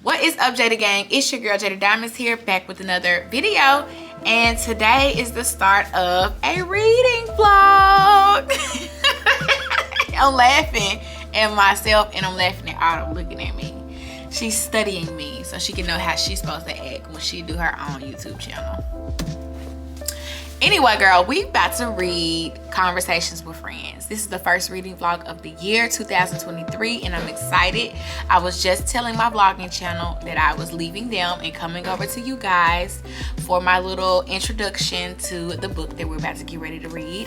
What is up, Jada Gang? It's your girl Jada Diamonds here, back with another video. And today is the start of a reading vlog. I'm laughing at myself and I'm laughing at Autumn looking at me. She's studying me so she can know how she's supposed to act when she do her own YouTube channel. Anyway, girl, we about to read Conversations with Friends. This is the first reading vlog of the year 2023 and I'm excited. I was just telling my vlogging channel that I was leaving them and coming over to you guys for my little introduction to the book that we're about to get ready to read.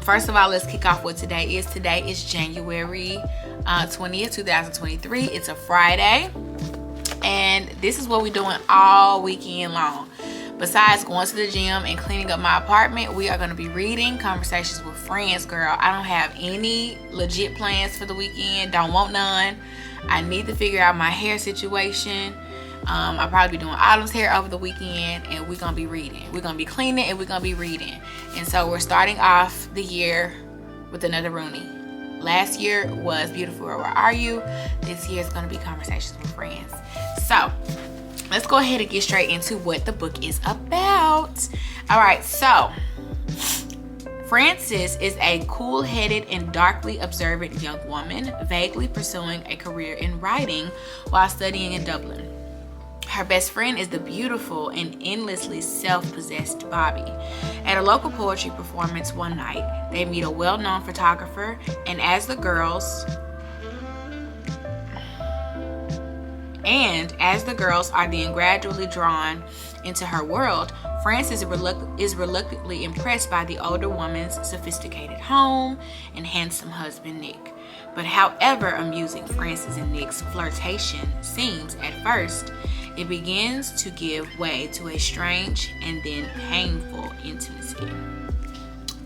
First of all, let's kick off what today is. Today is January 20th, 2023. It's a Friday and this is what we're doing all weekend long. Besides going to the gym and cleaning up my apartment, we are going to be reading Conversations with Friends, girl. I don't have any legit plans for the weekend. Don't want none. I need to figure out my hair situation. I'll probably be doing Autumn's hair over the weekend, and we're going to be reading. We're going to be cleaning, and we're going to be reading. And so we're starting off the year with another Rooney. Last year was Beautiful World, Where Are You? This year is going to be Conversations with Friends. So let's go ahead and get straight into what the book is about. All right, so Frances is a cool-headed and darkly observant young woman vaguely pursuing a career in writing while studying in Dublin. Her best friend is the beautiful and endlessly self-possessed Bobby. At a local poetry performance one night, they meet a well-known photographer, and as the girls are then gradually drawn into her world, Frances is reluctantly impressed by the older woman's sophisticated home and handsome husband, Nick. But however amusing Frances and Nick's flirtation seems at first, it begins to give way to a strange and then painful intimacy.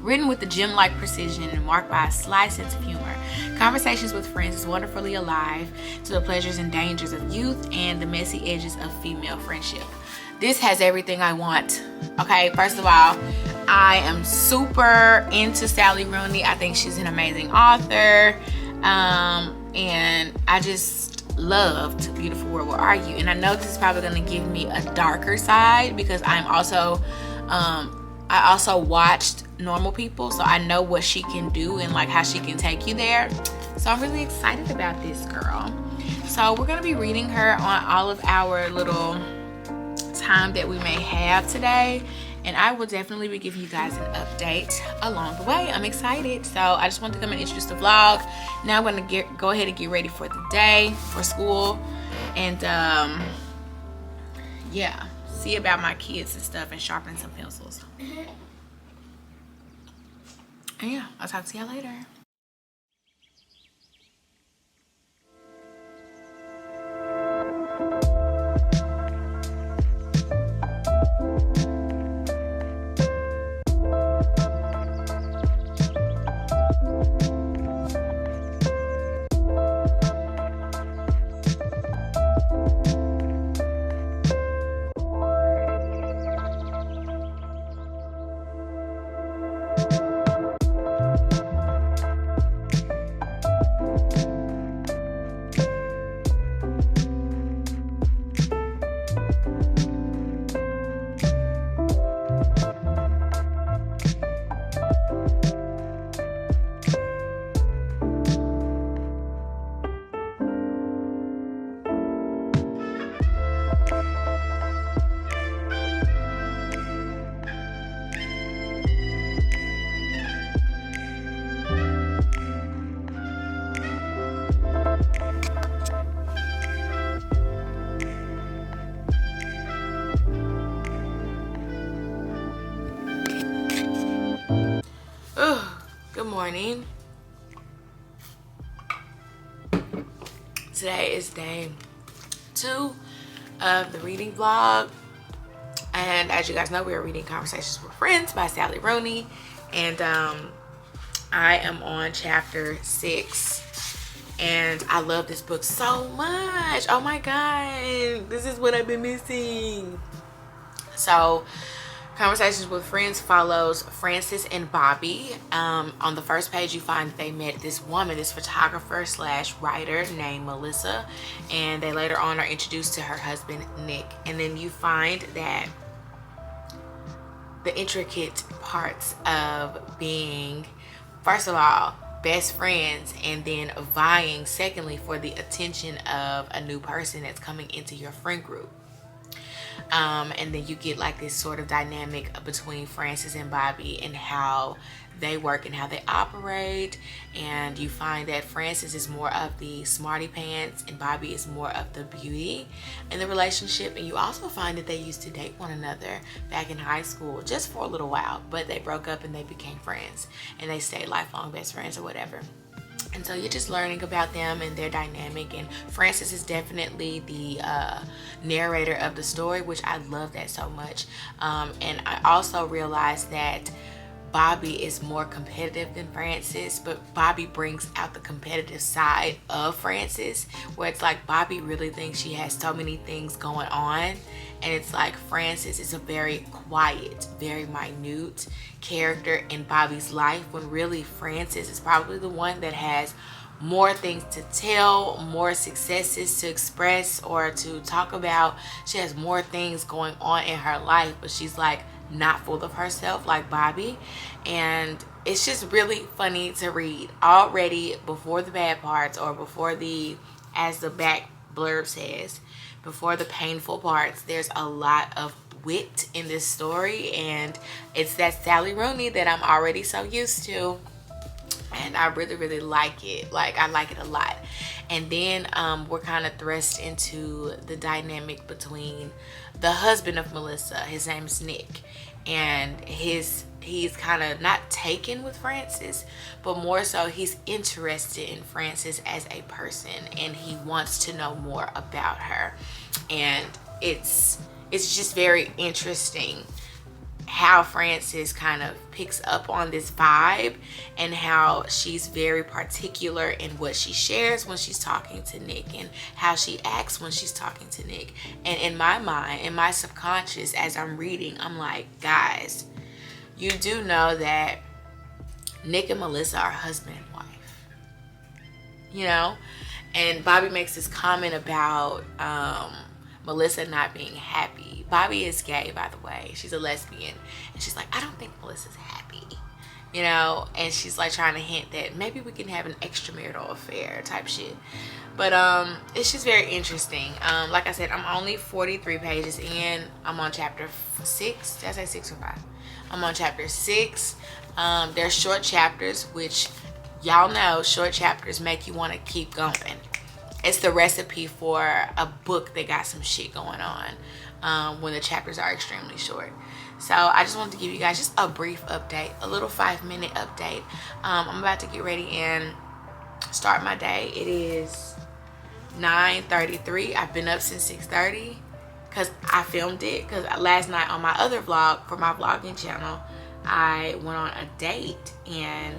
Written with a gem-like precision and marked by a sly sense of humor, Conversations with Friends is wonderfully alive to the pleasures and dangers of youth and the messy edges of female friendship. This has everything I want. Okay, first of all, I am super into Sally Rooney. I think she's an amazing author. And I just loved Beautiful World, Where Are You? And I know this is probably going to give me a darker side because I also watched Normal People, so I know what she can do and like how she can take you there. So I'm really excited about this girl. So we're gonna be reading her on all of our little time that we may have today, and I will definitely be giving you guys an update along the way. I'm excited. So I just want to come and introduce the vlog. Now I'm gonna go ahead and get ready for the day, for school, and yeah, see about my kids and stuff and sharpen some pencils. And yeah, I'll talk to y'all later. Good morning. Today is day 2 of the reading vlog, and as you guys know, we are reading Conversations with Friends by Sally Rooney, and I am on chapter 6, and I love this book so much. Oh my god, this is what I've been missing. So Conversations with Friends follows Frances and Bobby. On the first page, you find that they met this woman, this photographer slash writer named Melissa, and they later on are introduced to her husband, Nick. And then you find that the intricate parts of being, first of all, best friends, and then vying, secondly, for the attention of a new person that's coming into your friend group. And then you get like this sort of dynamic between Frances and Bobby and how they work and how they operate. And you find that Frances is more of the smarty pants and Bobby is more of the beauty in the relationship. And you also find that they used to date one another back in high school just for a little while, but they broke up and they became friends and they stayed lifelong best friends or whatever. And so you're just learning about them and their dynamic. And Frances is definitely the narrator of the story, which I love that so much. And I also realized that Bobby is more competitive than Frances, but Bobby brings out the competitive side of Frances, where it's like Bobby really thinks she has so many things going on, and it's like Frances is a very quiet, very minute character in Bobby's life, when really Frances is probably the one that has more things to tell, more successes to express or to talk about. She has more things going on in her life, but she's like not full of herself like Bobby. And it's just really funny to read. Already before the bad parts, or before the, as the back blurb says, before the painful parts, there's a lot of wit in this story, and it's that Sally Rooney that I'm already so used to, and I really like it. Like, I like it a lot. And then we're kind of thrust into the dynamic between the husband of Melissa. His name is Nick, and he's kind of not taken with Frances, but more so he's interested in Frances as a person, and he wants to know more about her. And it's just very interesting how Frances kind of picks up on this vibe, and how she's very particular in what she shares when she's talking to Nick, and how she acts when she's talking to Nick. And in my mind, in my subconscious, as I'm reading, I'm like, guys, you do know that Nick and Melissa are husband and wife, you know? And Bobby makes this comment about Melissa not being happy. Bobby is gay, by the way. She's a lesbian. And she's like, I don't think Melissa's happy, you know? And she's like trying to hint that maybe we can have an extramarital affair type shit. But it's just very interesting. Like I said, I'm only 43 pages in. I'm on chapter 6. Did I say 6 or 5? I'm on chapter 6. They're short chapters, which y'all know short chapters make you want to keep going. It's the recipe for a book that got some shit going on when the chapters are extremely short. So I just wanted to give you guys just a brief update, a little 5-minute update. I'm about to get ready and start my day. It is 9:33. I've been up since 6:30 because I filmed it, because last night on my other vlog for my vlogging channel, I went on a date and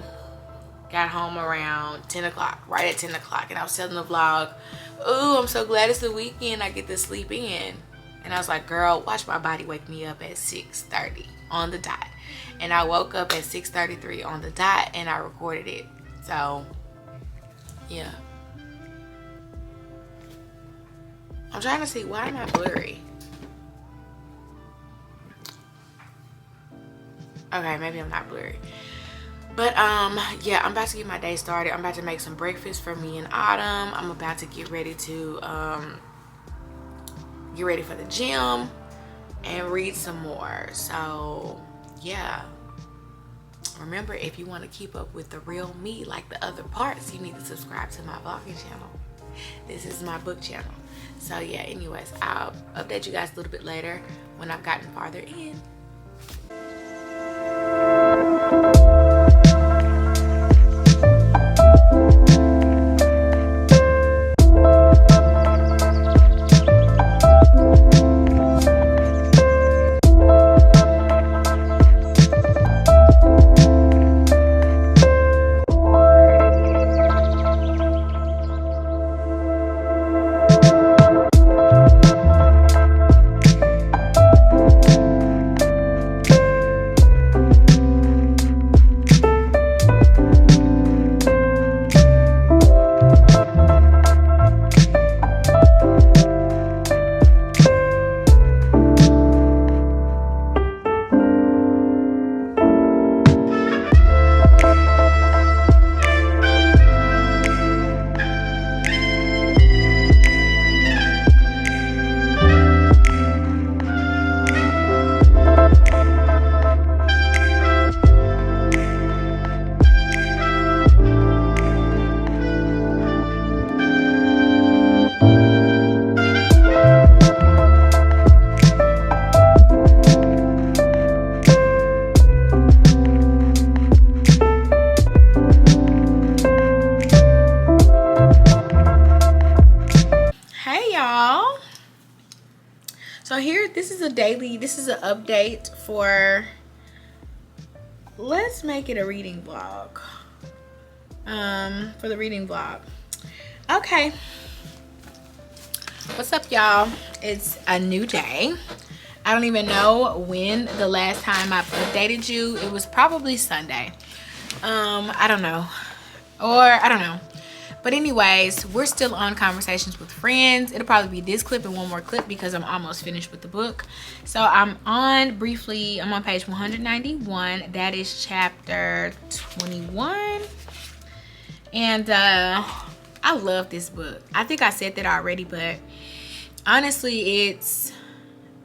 got home around 10 o'clock, right at 10 o'clock. And I was telling the vlog, ooh, I'm so glad it's the weekend, I get to sleep in. And I was like, girl, watch my body wake me up at 6:30 on the dot. And I woke up at 6:33 on the dot, and I recorded it. So, yeah. I'm trying to see, why am I blurry? Okay, maybe I'm not blurry. But yeah, I'm about to get my day started. I'm about to make some breakfast for me and Autumn. I'm about to get ready to get ready for the gym and read some more. So yeah, remember, if you want to keep up with the real me, like the other parts, you need to subscribe to my vlogging channel. This is my book channel. So yeah, anyways, I'll update you guys a little bit later when I've gotten farther in. y'all. So here, this is an update for, let's make it a reading vlog. For the reading vlog. Okay. What's up, y'all? It's a new day. I don't even know when the last time I've updated you. It was probably Sunday. I don't know. But anyways, we're still on Conversations with Friends. It'll probably be this clip and one more clip because I'm almost finished with the book. So I'm on page 191. That is chapter 21. And I love this book. I think I said that already, but honestly,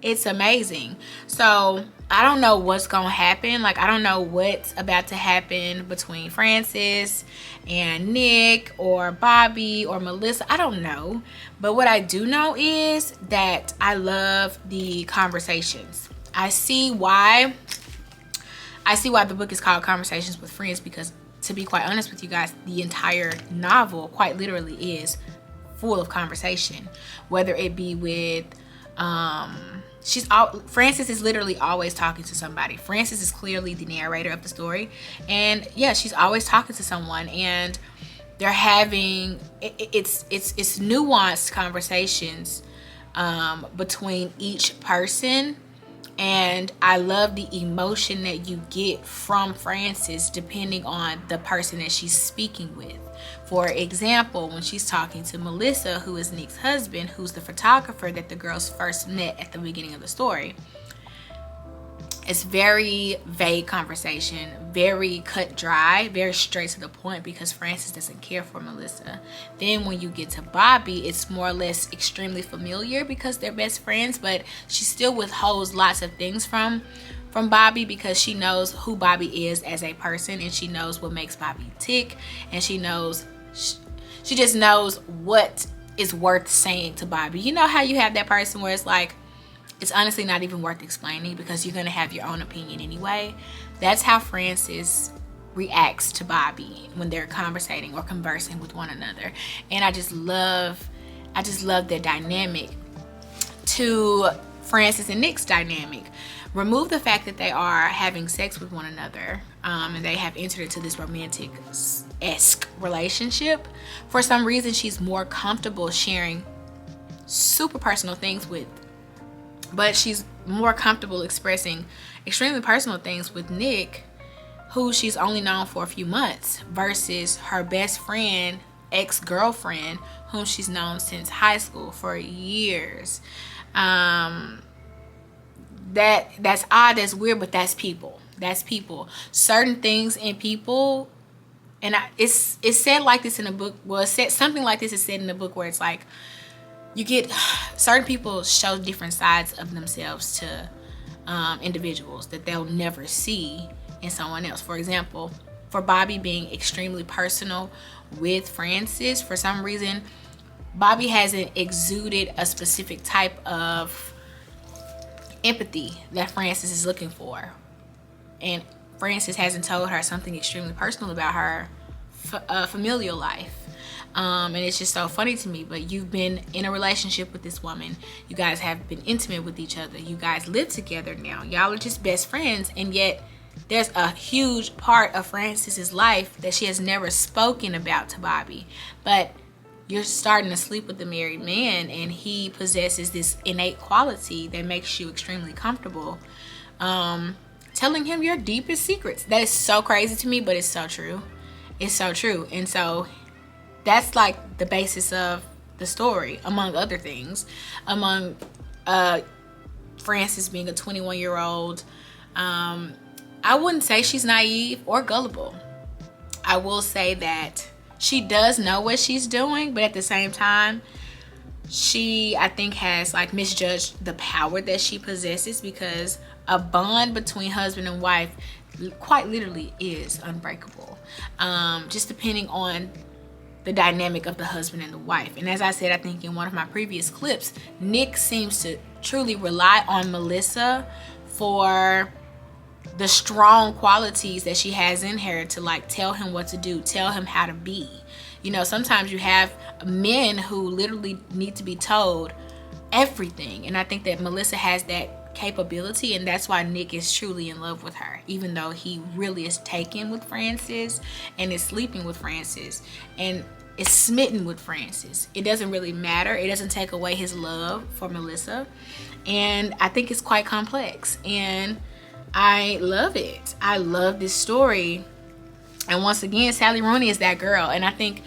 it's amazing. So I don't know what's gonna happen. Like, I don't know what's about to happen between Frances and Nick or Bobby or Melissa. I don't know. But what I do know is that I love the conversations. I see why the book is called Conversations with Friends, because to be quite honest with you guys, the entire novel quite literally is full of conversation. Whether it be with Frances is literally always talking to somebody. Frances is clearly the narrator of the story, and yeah, she's always talking to someone, and they're having it's nuanced conversations between each person. And I love the emotion that you get from Frances depending on the person that she's speaking with. For example, when she's talking to Melissa, who is Nick's husband, who's the photographer that the girls first met at the beginning of the story, it's very vague conversation, very cut dry, very straight to the point, because Frances doesn't care for Melissa. Then when you get to Bobby, it's more or less extremely familiar because they're best friends, but she still withholds lots of things from Bobby because she knows who Bobby is as a person, and she knows what makes Bobby tick, and she just knows what is worth saying to Bobby. You know how you have that person where it's like, it's honestly not even worth explaining because you're going to have your own opinion anyway. That's how Frances reacts to Bobby when they're conversating or conversing with one another. And I just love their dynamic. To Frances and Nick's dynamic, remove the fact that they are having sex with one another, and they have entered into this romantic-esque relationship. For some reason, she's more comfortable sharing super personal things but she's more comfortable expressing extremely personal things with Nick, who she's only known for a few months, versus her best friend, ex-girlfriend, whom she's known since high school for years. That's odd, that's weird, but that's people. Certain things in people, and it's said like this in a book. Well, it's said something like this is said in the book, where it's like, you get certain people show different sides of themselves to individuals that they'll never see in someone else. For example, for Bobby being extremely personal with Frances, for some reason, Bobby hasn't exuded a specific type of empathy that Frances is looking for. And Frances hasn't told her something extremely personal about her familial life. And it's just so funny to me, but you've been in a relationship with this woman. You guys have been intimate with each other. You guys live together now. Y'all are just best friends, and yet there's a huge part of Frances's life that she has never spoken about to Bobby. But you're starting to sleep with the married man, and he possesses this innate quality that makes you extremely comfortable, telling him your deepest secrets. That is so crazy to me, but it's so true. It's so true. And so that's like the basis of the story, among other things. Among Frances being a 21-year-old, I wouldn't say she's naive or gullible. I will say that she does know what she's doing, but at the same time, she, I think, has like misjudged the power that she possesses, because a bond between husband and wife quite literally is unbreakable, just depending on the dynamic of the husband and the wife. And as I said, I think in one of my previous clips, Nick seems to truly rely on Melissa for the strong qualities that she has in her to like tell him what to do, tell him how to be. You know, sometimes you have men who literally need to be told everything. And I think that Melissa has that capability, and that's why Nick is truly in love with her, even though he really is taken with Frances and is sleeping with Frances and is smitten with Frances. It doesn't really matter. It doesn't take away his love for Melissa. And I think it's quite complex, and I love it. I love this story. And once again, Sally Rooney is that girl. And I think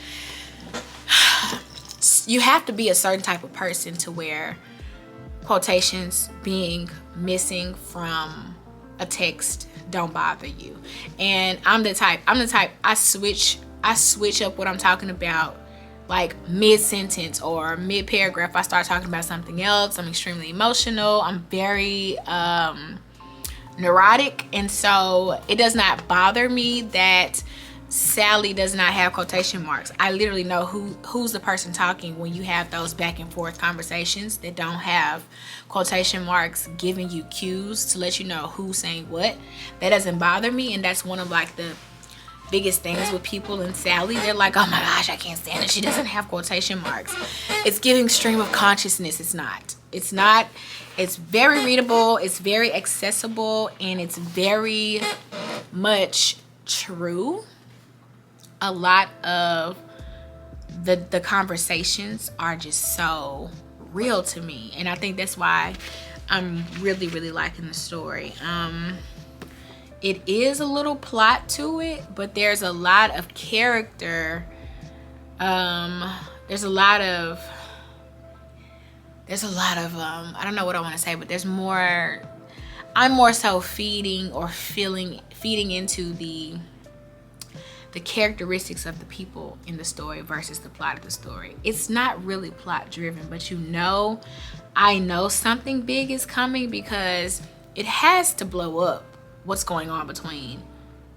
you have to be a certain type of person to where quotations being missing from a text don't bother you. And I'm the type I switch up what I'm talking about, like mid-sentence or mid-paragraph. I start talking about something else. I'm extremely emotional. I'm very neurotic, and so it does not bother me that Sally does not have quotation marks. I literally know who's the person talking when you have those back and forth conversations that don't have quotation marks giving you cues to let you know who's saying what. That doesn't bother me, and that's one of like the biggest things with people and Sally. They're like, oh my gosh, I can't stand it, she doesn't have quotation marks. It's giving stream of consciousness. It's not. It's very readable, it's very accessible, and it's very much true. A lot of the conversations are just so real to me, and I think that's why I'm really, really liking the story. It is a little plot to it, but there's a lot of character. There's a lot of I don't know what I want to say, but I'm more so feeding into the characteristics of the people in the story versus the plot of the story. It's not really plot driven, but I know something big is coming because it has to blow up what's going on between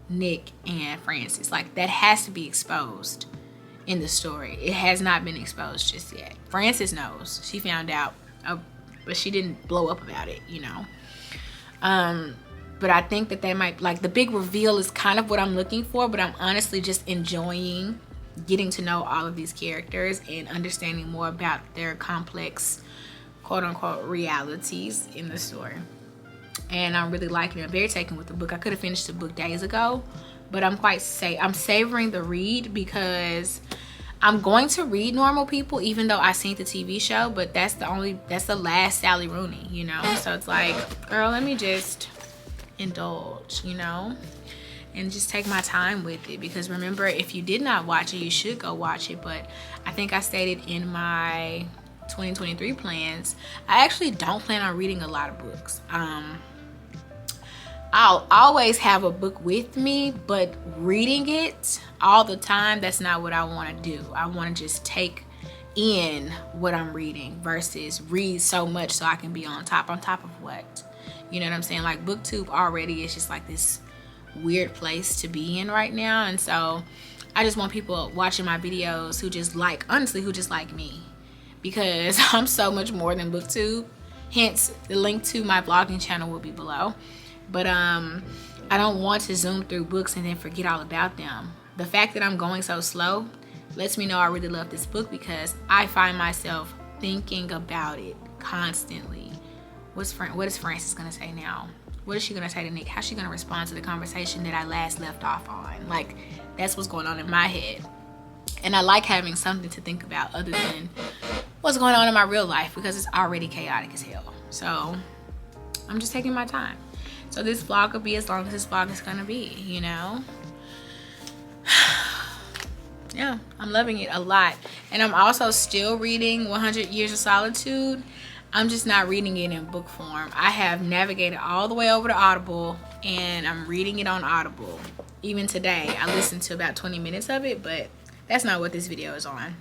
Nick and Frances. Like, that has to be exposed in the story. It has not been exposed just yet. Frances knows. She found out, but she didn't blow up about it, you know. But I think that they might, like, the big reveal is kind of what I'm looking for, but I'm honestly just enjoying getting to know all of these characters and understanding more about their complex, quote unquote, realities in the story. And I'm really liking it. I'm very taken with the book. I could have finished the book days ago, but I'm savoring the read because I'm going to read Normal People, even though I seen the TV show, but that's the last Sally Rooney, you know? So it's like, girl, let me just indulge, you know, and just take my time with it. Because remember, if you did not watch it, you should go watch it. But I think I stated in my 2023 plans, I actually don't plan on reading a lot of books. I'll always have a book with me, but reading it all the time, that's not what I want to do. I want to just take in what I'm reading versus read so much so I can be on top of what? You know what I'm saying? Like, BookTube already is just like this weird place to be in right now. And so I just want people watching my videos who just like me, because I'm so much more than BookTube. Hence, the link to my vlogging channel will be below. But I don't want to zoom through books and then forget all about them. The fact that I'm going so slow lets me know I really love this book, because I find myself thinking about it constantly. What is Frances gonna say now? What is she gonna say to Nick? How's she gonna respond to the conversation that I last left off on? Like, that's what's going on in my head. And I like having something to think about other than what's going on in my real life, because it's already chaotic as hell. So I'm just taking my time. So this vlog will be as long as this vlog is gonna be, you know? Yeah, I'm loving it a lot. And I'm also still reading 100 Years of Solitude. I'm just not reading it in book form. I have navigated all the way over to Audible, and I'm reading it on Audible. Even today, I listened to about 20 minutes of it, but that's not what this video is on.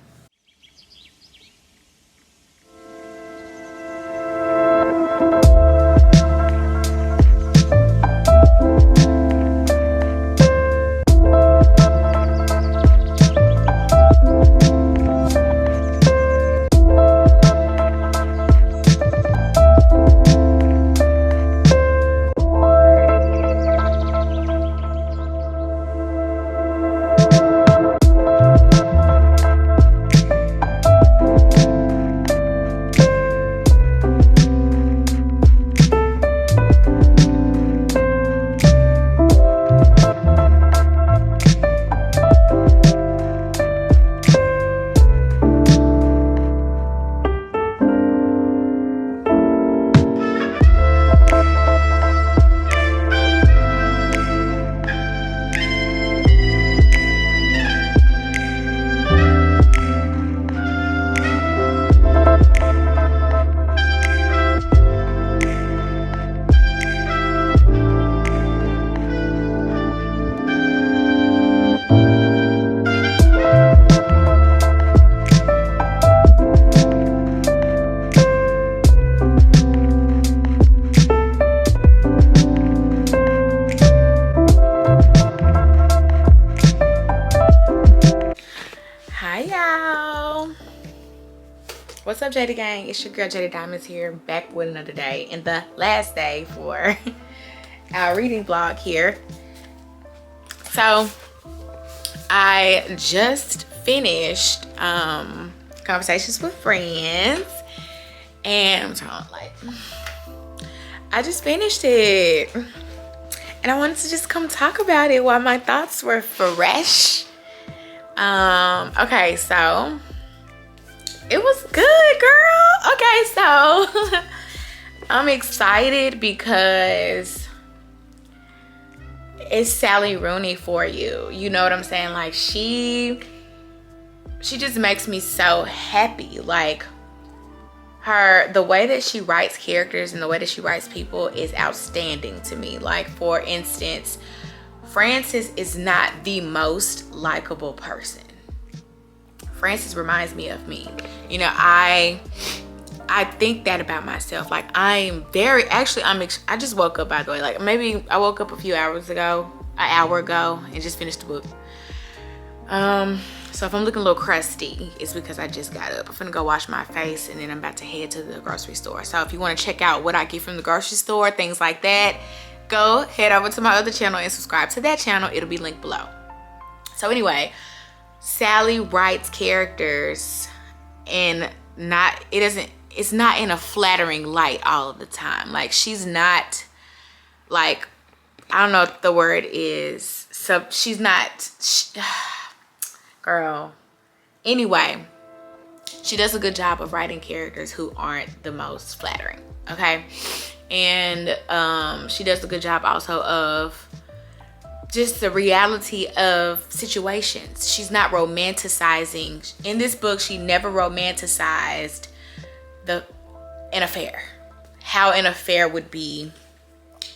What's up, Jada Gang? It's your girl Jada Diamonds here, back with another day, and the last day for our reading vlog here. So I just finished Conversations with Friends, and I'm talking like I just finished it, and I wanted to just come talk about it while my thoughts were fresh. Okay, so it was good, girl. Okay, so I'm excited because it's Sally Rooney for you. You know what I'm saying? Like she just makes me so happy. Like the way that she writes characters and the way that she writes people is outstanding to me. Like, for instance, Frances is not the most likable person. Frances reminds me of me. You know, I think that about myself. Like, I just woke up, by the way. Like, maybe I woke up an hour ago, and just finished the book. So if I'm looking a little crusty, it's because I just got up. I'm gonna go wash my face, and then I'm about to head to the grocery store. So if you want to check out what I get from the grocery store, things like that, go head over to my other channel and subscribe to that channel. It'll be linked below. So anyway, Sally writes characters, and it's not in a flattering light all of the time. Like, she's not, like, I don't know what the word is. So she's not, girl. Anyway, she does a good job of writing characters who aren't the most flattering, okay? And she does a good job also of just the reality of situations. She's not romanticizing. In this book, she never romanticized an affair. How an affair would be,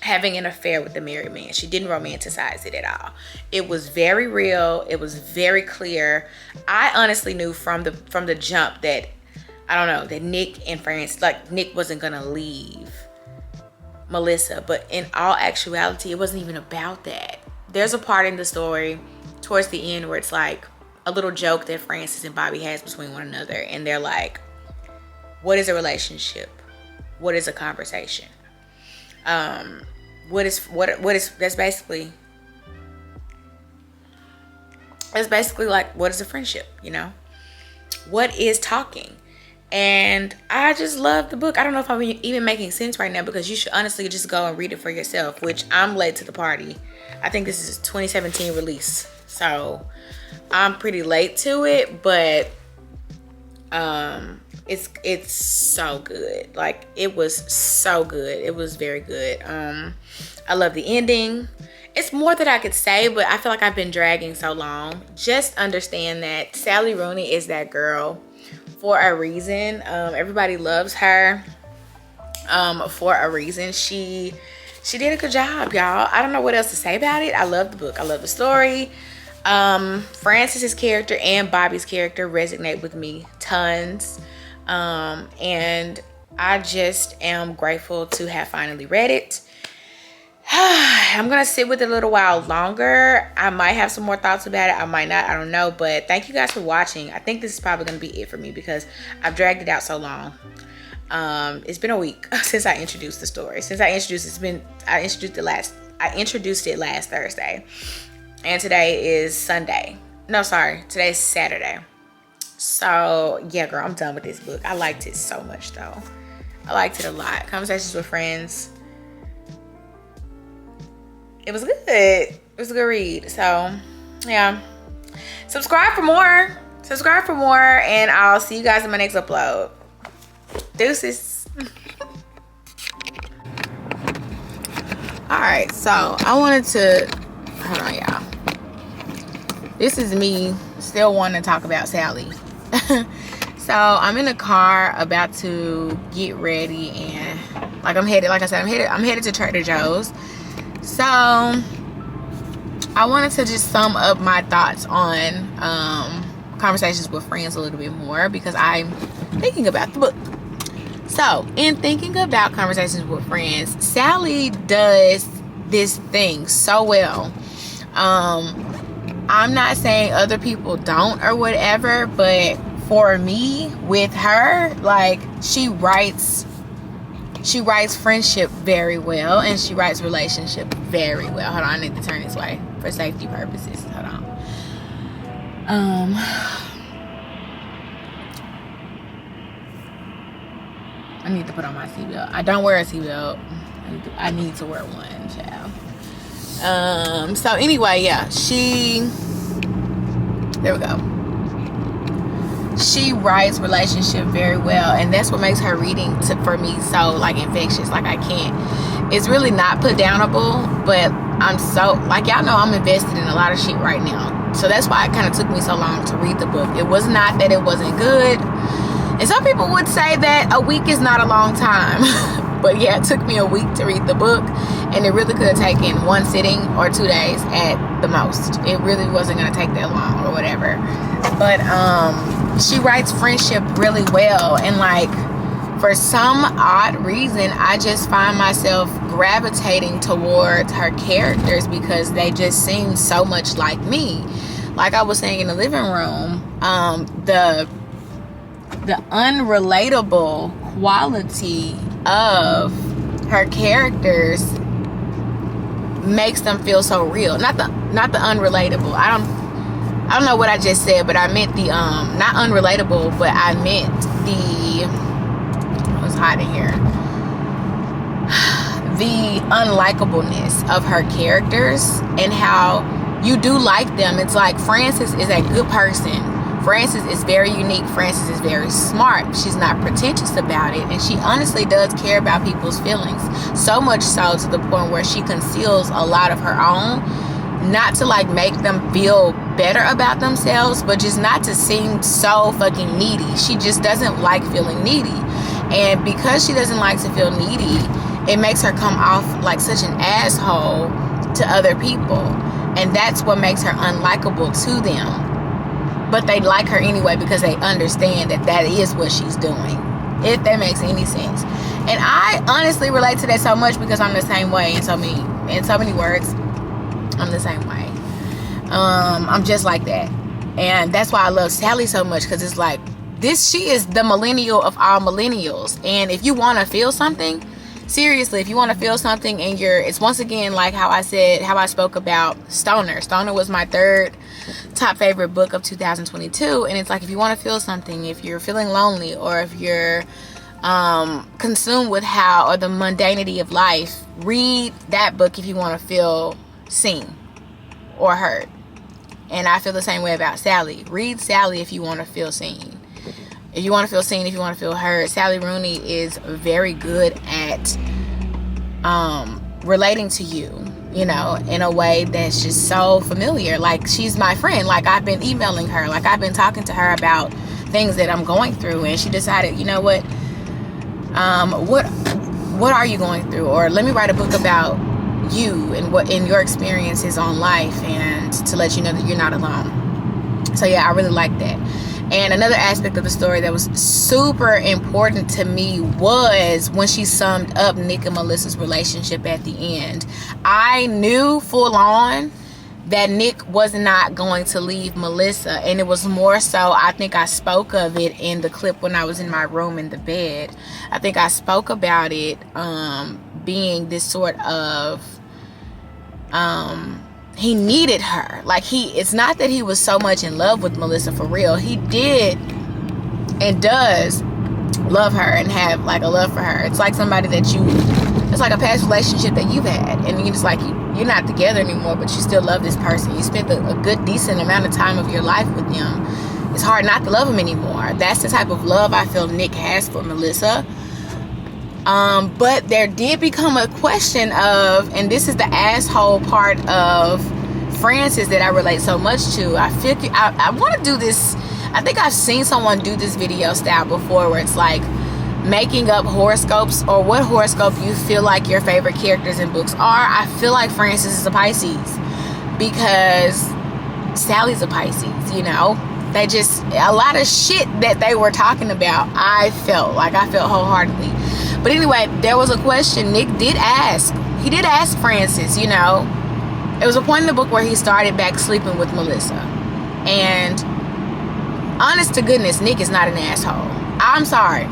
having an affair with a married man. She didn't romanticize it at all. It was very real. It was very clear. I honestly knew from the jump that, I don't know, that Nick and Frances, like, Nick wasn't gonna leave Melissa. But in all actuality, it wasn't even about that. There's a part in the story towards the end where it's like a little joke that Frances and Bobby has between one another, and they're like, what is a relationship? What is a conversation? That's basically like, what is a friendship? You know, what is talking? And I just love the book. I don't know if I'm even making sense right now, because you should honestly just go and read it for yourself, which I'm late to the party. I think this is a 2017 release, so I'm pretty late to it, but it's so good. Like, it was so good. It was very good. I love the ending. It's more that I could say, but I feel like I've been dragging so long. Just understand that Sally Rooney is that girl for a reason. Everybody loves her for a reason. She did a good job, y'all. I don't know what else to say about it. I love the book. I love the story. Frances's character and Bobby's character resonate with me tons. And I just am grateful to have finally read it. I'm gonna sit with it a little while longer. I might have some more thoughts about it. I might not. I don't know. But thank you guys for watching. I think this is probably gonna be it for me, because I've dragged it out so long. It's been a week since I introduced the story. Since I introduced it last Thursday, and today is Sunday. No, sorry, today's Saturday. So yeah, girl, I'm done with this book. I liked it so much, though. I liked it a lot. Conversations with Friends. It was good. It was a good read. So yeah, subscribe for more. And I'll see you guys in my next upload. Deuces. All right, so I wanted to, hold on, y'all. This is me still wanting to talk about Sally. So I'm in the car about to get ready, and I'm headed to Trader Joe's. So I wanted to just sum up my thoughts on Conversations with Friends a little bit more, because I'm thinking about the book. So in thinking about Conversations with Friends, Sally does this thing so well. I'm not saying other people don't or whatever, but for me with her, like, she writes friendship very well, and she writes relationship very well. Hold on, I need to turn this way for safety purposes. Hold on. I need to put on my seatbelt. I don't wear a seatbelt. I need to wear one, child. So anyway, yeah, there we go. She writes relationship very well, and that's what makes her reading for me so, like, infectious. Like, I can't, it's really not put downable, but I'm so, like, y'all know I'm invested in a lot of shit right now. So that's why it kind of took me so long to read the book. It was not that it wasn't good, and some people would say that a week is not a long time. But yeah, it took me a week to read the book, and it really could have taken one sitting or 2 days at the most. It really wasn't going to take that long or whatever. But she writes friendship really well, and, like, for some odd reason, I just find myself gravitating towards her characters because they just seem so much like me. Like I was saying in the living room, the unrelatable quality of her characters makes them feel so real. Not the unrelatable. I don't know what I just said, but I meant the not unrelatable, but I meant the, I was hiding here, the unlikableness of her characters and how you do like them. It's like Frances is a good person. Frances is very unique. Frances is very smart. She's not pretentious about it, and she honestly does care about people's feelings, so much so to the point where she conceals a lot of her own, not to, like, make them feel better about themselves, but just not to seem so fucking needy. She just doesn't like feeling needy, and because she doesn't like to feel needy, it makes her come off like such an asshole to other people, and that's what makes her unlikable to them. But they like her anyway because they understand that that is what she's doing, if that makes any sense. And I honestly relate to that so much because I'm the same way in so many words. I'm the same way. I'm just like that. And that's why I love Sally so much, because it's like, she is the millennial of all millennials. And if you want to feel something, seriously, if you want to feel something, and it's once again like how I spoke about Stoner. Stoner was my third top favorite book of 2022, and it's like, if you want to feel something, if you're feeling lonely, or if you're consumed with the mundanity of life, read that book if you want to feel seen or heard. And I feel the same way about Sally. Read Sally if you want to feel seen. If you want to feel seen, if you want to feel heard. Sally Rooney is very good at relating to you, you know, in a way that's just so familiar. Like, she's my friend. Like, I've been emailing her. Like, I've been talking to her about things that I'm going through, and she decided, you know what are you going through? Or let me write a book about you and what in your experiences on life, and to let you know that you're not alone. So yeah, I really like that. And another aspect of the story that was super important to me was when she summed up Nick and Melissa's relationship at the end. I knew full on that Nick was not going to leave Melissa, and it was more so, I think I spoke of it in the clip when I was in my room in the bed. I think I spoke about it being this sort of he needed her. Like, it's not that he was so much in love with Melissa for real. He did and does love her and have, like, a love for her. It's like somebody that it's like a past relationship that you've had, and you just, like, you're not together anymore, but you still love this person. You spent a good, decent amount of time of your life with them. It's hard not to love him anymore. That's the type of love I feel Nick has for Melissa. But there did become a question of, and this is the asshole part of Frances that I relate so much to. I want to do this. I think I've seen someone do this video style before, where it's like making up horoscopes, or what horoscope you feel like your favorite characters in books are. I feel like Frances is a Pisces because Sally's a Pisces, you know. They just, a lot of shit that they were talking about, I felt wholeheartedly. But anyway, there was a question Nick did ask. He did ask Frances, you know. There was a point in the book where he started back sleeping with Melissa. And honest to goodness, Nick is not an asshole. I'm sorry.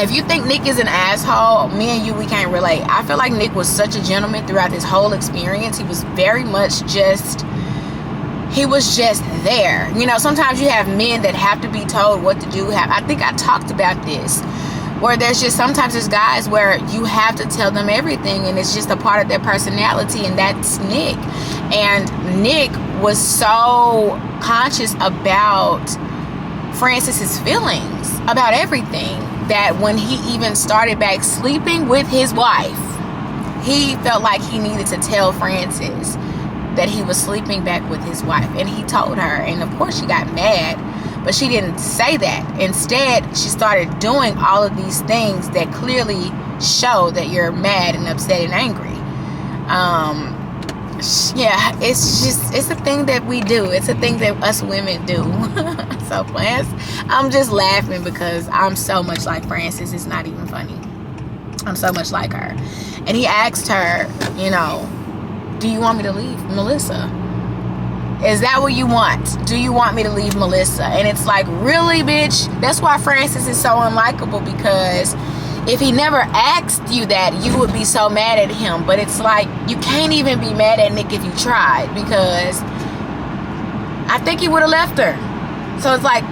If you think Nick is an asshole, me and you, we can't relate. I feel like Nick was such a gentleman throughout his whole experience. He was very much just, he was just there. You know, sometimes you have men that have to be told what to do. I think I talked about this, where there's just, sometimes there's guys where you have to tell them everything, and it's just a part of their personality, and that's Nick. And Nick was so conscious about Frances's feelings, about everything, that when he even started back sleeping with his wife, he felt like he needed to tell Frances that he was sleeping back with his wife. And he told her, and of course she got mad, but she didn't say that. Instead, she started doing all of these things that clearly show that you're mad and upset and angry. Yeah, it's a thing that we do. It's a thing that us women do. So I'm just laughing because I'm so much like Frances. It's not even funny. I'm so much like her. And he asked her, you know, do you want me to leave Melissa? Is that what you want? Do you want me to leave Melissa? And it's like, really, bitch? That's why Frances is so unlikable, because if he never asked you that, you would be so mad at him. But it's like, you can't even be mad at Nick if you tried, because I think he would have left her. So it's like,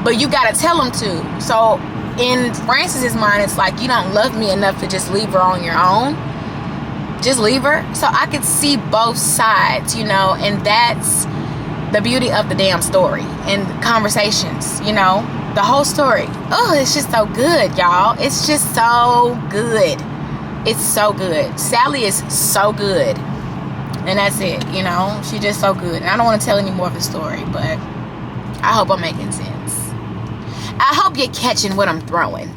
but you gotta tell him to. So in Frances's mind, it's like, you don't love me enough to just leave her on your own. Just leave her. So I could see both sides, you know, and that's the beauty of the damn story and conversations, you know, the whole story. Oh, it's just so good, y'all. It's just so good. It's so good. Sally is so good. And that's it, you know. She's just so good. And I don't want to tell any more of the story, but I hope I'm making sense. I hope you're catching what I'm throwing.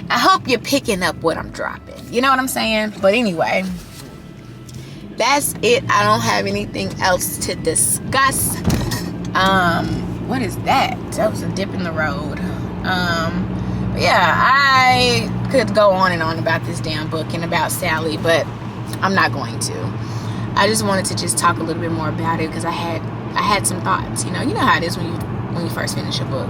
I hope you're picking up what I'm dropping. You know what I'm saying? But anyway, that's it. I don't have anything else to discuss. What is that? That was a dip in the road. Yeah, I could go on and on about this damn book and about Sally, but I'm not going to. I just wanted to just talk a little bit more about it because I had some thoughts. You know how it is when you first finish a book.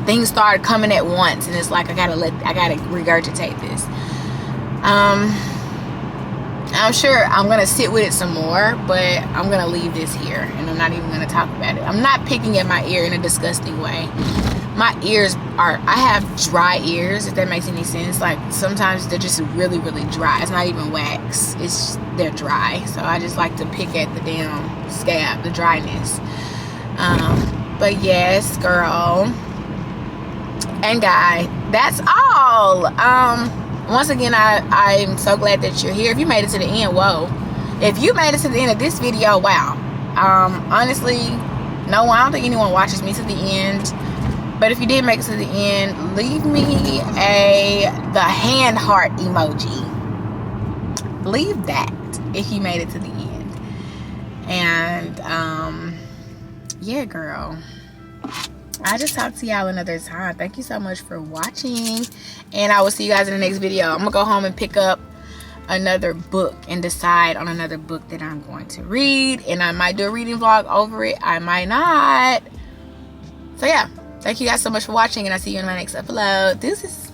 Things start coming at once, and it's like I gotta regurgitate this. I'm sure I'm gonna sit with it some more, but I'm gonna leave this here, and I'm not even gonna talk about it. I'm not picking at my ear in a disgusting way. My ears I have dry ears, if that makes any sense. Like, sometimes they're just really, really dry. It's not even wax. They're dry. So I just like to pick at the damn scab, the dryness. But yes, girl and guy, that's all. Once again, I'm so glad that you're here. If you made it to the end, whoa. If you made it to the end of this video, wow. Honestly, no, I don't think anyone watches me to the end. But if you did make it to the end, leave me the hand heart emoji. Leave that if you made it to the end. And yeah, girl, I'll just talk to y'all another time. Thank you so much for watching, and I will see you guys in the next video. I'm gonna go home and pick up another book and decide on another book that I'm going to read, and I might do a reading vlog over it. I might not. So yeah, thank you guys so much for watching, and I'll see you in my next upload. Deuces.